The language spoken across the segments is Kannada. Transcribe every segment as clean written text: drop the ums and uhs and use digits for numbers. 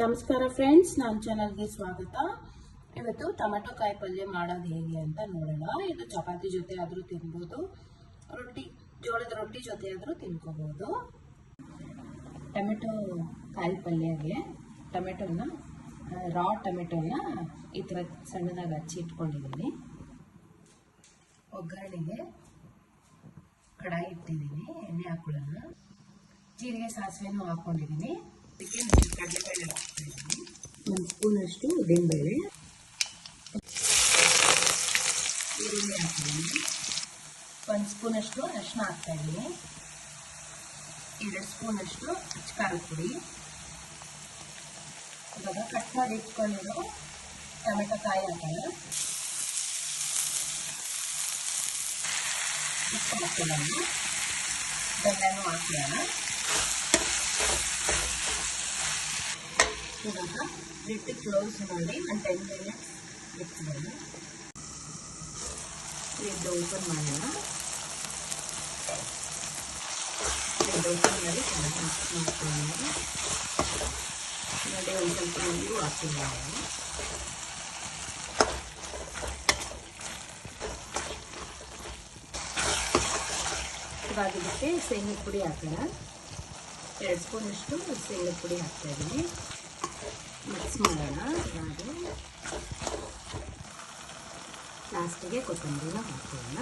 ನಮಸ್ಕಾರ ಫ್ರೆಂಡ್ಸ್, ನನ್ನ ಚಾನಲ್ಗೆ ಸ್ವಾಗತ. ಇವತ್ತು ಟೊಮೆಟೊ ಕಾಯಿ ಪಲ್ಯ ಮಾಡೋದು ಹೇಗೆ ಅಂತ ನೋಡೋಣ. ಇದು ಚಪಾತಿ ಜೊತೆ ಆದರೂ ತಿನ್ಬೋದು, ಜೋಳದ ರೊಟ್ಟಿ ಜೊತೆ ಆದರೂ ತಿನ್ಕೋಬಹುದು. ಟೊಮೆಟೊ ಕಾಯಿ ಪಲ್ಯಗೆ ರಾ ಟೊಮೆಟೊನ ಈ ಥರ ಸಣ್ಣದಾಗಿ ಹಚ್ಚಿ ಇಟ್ಕೊಂಡಿದ್ದೀನಿ. ಒಗ್ಗರಣೆಗೆ ಕಡಾಯಿ ಇಟ್ಟಿದ್ದೀನಿ, ಎಣ್ಣೆ ಹಾಕೊಳ್ಳೋಣ. ಜೀರಿಗೆ ಸಾಸಿವೆನೂ ಹಾಕೊಂಡಿದ್ದೀನಿ. ಅದಕ್ಕೆ ಕಡಲೆಬೇಳೆ ಹಾಕ್ತಾ ಇದ್ದೀನಿ. 1 ಸ್ಪೂನಷ್ಟು ಉದ್ದಿನಬೇಳೆ, ಈರುಳ್ಳಿ ಹಾಕ್ತಿದ್ದೀನಿ. 1 ಸ್ಪೂನಷ್ಟು ಅರಿಶಿನ ಹಾಕ್ತಾ ಇದ್ದೀನಿ. 2 ಸ್ಪೂನಷ್ಟು ಖಾರದ ಪುಡಿ. ಇವಾಗ ಕಟ್ ಮಾಡಿ ಇಟ್ಕೊಂಡಿರೋ ಟೊಮೆಟೊ ಕಾಯಿ ಹಾಕೋಣ. ಉಪ್ಪು ಹಾಕೊಳ್ಳೋಣ, ಬೆಲ್ಲನೂ ಹಾಕೋಣ. ಇವಾಗ ಲಿಡ್ ಕ್ಲೋಸ್ ಮಾಡಿ ಒಂದು 10 ಮಿನಿಟ್ಸ್ ಇಟ್ಕೊಳ್ಳೋಣ. ಲಿಡ್ ಓಪನ್ ಮಾಡೋಣ. ಲಿಡ್ ಓಪನ್ ಮಾಡಿ ಚೆನ್ನಾಗಿ ಮಾಡ್ಕೊಳ್ಳೋಣ. ನೋಡಿ, ಒಂದು ಸ್ವಲ್ಪ ನೀರು ಹಾಕಿಲ್ಲ. ಇವಾಗ ಇದಕ್ಕೆ ಶೇಂಗಾ ಪುಡಿ ಹಾಕೋಣ. 2 ಸ್ಪೂನಷ್ಟು ಶೇಂಗಾ ಪುಡಿ ಹಾಕ್ತಾಯಿದ್ದೀನಿ. ಮಿಕ್ಸ್ ಮಾಡೋಣ. ಇವಾಗ ಲಾಸ್ಟಿಗೆ ಕೊತ್ತಂಬರಿನ ಹಾಕೋಣ.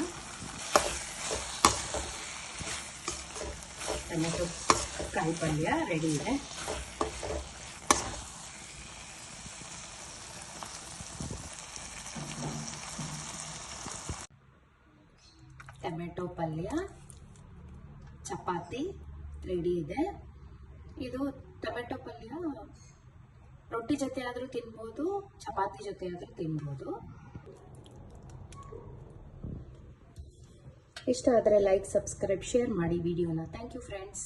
ಟೊಮೆಟೊ ಕಾಯಿ ಪಲ್ಯ ರೆಡಿ ಇದೆ. ಟೊಮೆಟೊ ಪಲ್ಯ ಚಪಾತಿ ರೆಡಿ ಇದೆ. ಇದು ಟೊಮೆಟೊ ಪಲ್ಯ ರೊಟ್ಟಿ ಜೊತೆ ಆದರೂ ತಿನ್ಬೋದು, ಚಪಾತಿ ಜೊತೆ ಆದರೂ ತಿನ್ಬೋದು. ಇಷ್ಟ ಆದರೆ ಲೈಕ್, ಸಬ್ಸ್ಕ್ರೈಬ್, ಶೇರ್ ಮಾಡಿ ವಿಡಿಯೋನ. Thank you friends.